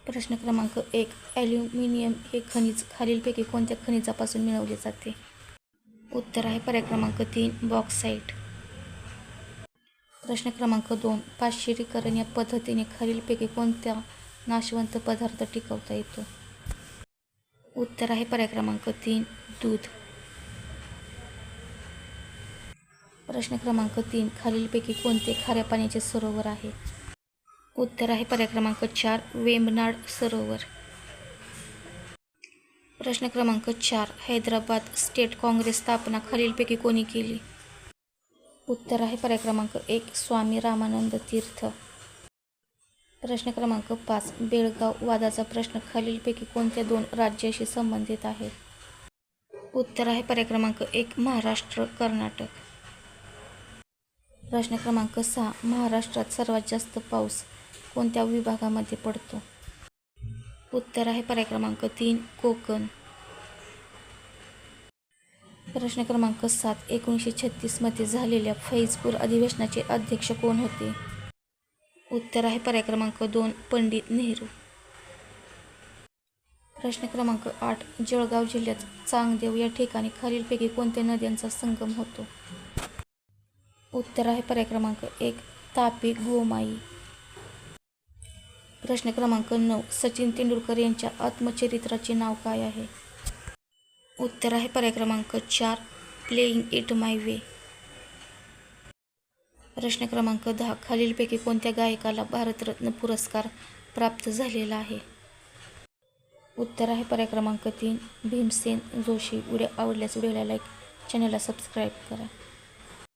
प्रश्न क्रमांक 1. ॲल्युमिनियम हे खनिज खालीलपैकी कोणत्या खनिजापासून मिळवले जाते? उत्तर आहे पर्याय क्रमांक 3. बॉक्साईट. प्रश्न क्रमांक 2. पाश्चरीकरण या पद्धतीने खालीलपैकी कोणत्या नाशवंत पदार्थ टिकवता येतो? उत्तर आहे पर्याय क्रमांक 3. दूध. प्रश्न क्रमांक 3. खालीलपैकी कोणते खाऱ्या पाण्याचे सरोवर आहे? उत्तर आहे पर्याय क्रमांक 4. वेम्बनाड सरोवर. प्रश्न क्रमांक 4. हैदराबाद स्टेट काँग्रेस स्थापना खालीलपैकी कोणी केली? उत्तर आहे पर्याय क्रमांक 1. स्वामी रामानंद तीर्थ. प्रश्न क्रमांक 5. बेळगाव वादाचा प्रश्न खालीलपैकी कोणत्या 2 राज्याशी संबंधित आहे? उत्तर आहे पर्याय क्रमांक 1. महाराष्ट्र, कर्नाटक. प्रश्न क्रमांक 6. महाराष्ट्रात सर्वात जास्त पाऊस कोणत्या विभागामध्ये पडतो? उत्तर आहे पर्याय क्रमांक 3. कोकण. प्रश्न क्रमांक 7. 1936 मध्ये झालेल्या फैजपूर अधिवेशनाचे अध्यक्ष कोण होते? उत्तर आहे पर्याय क्रमांक 2. पंडित नेहरू. प्रश्न क्रमांक 8. जळगाव जिल्ह्यात चांगदेव या ठिकाणी खालीलपैकी कोणत्या नद्यांचा संगम होतो? उत्तर आहे पर्याय क्रमांक 1. तापी, गोमाई. प्रश्न क्रमांक 9. सचिन तेंडुलकर यांच्या आत्मचरित्राचे नाव काय आहे? उत्तर आहे पर्याय क्रमांक 4. Playing it my way. प्रश्न क्रमांक 10. खालीलपैकी कोणत्या गायकाला भारतरत्न पुरस्कार प्राप्त झालेला आहे? उत्तर आहे पर्याय क्रमांक 3. भीमसेन जोशी. व्हिडिओ आवडल्यास व्हिडिओला लाईक, चॅनलला सबस्क्राईब करा.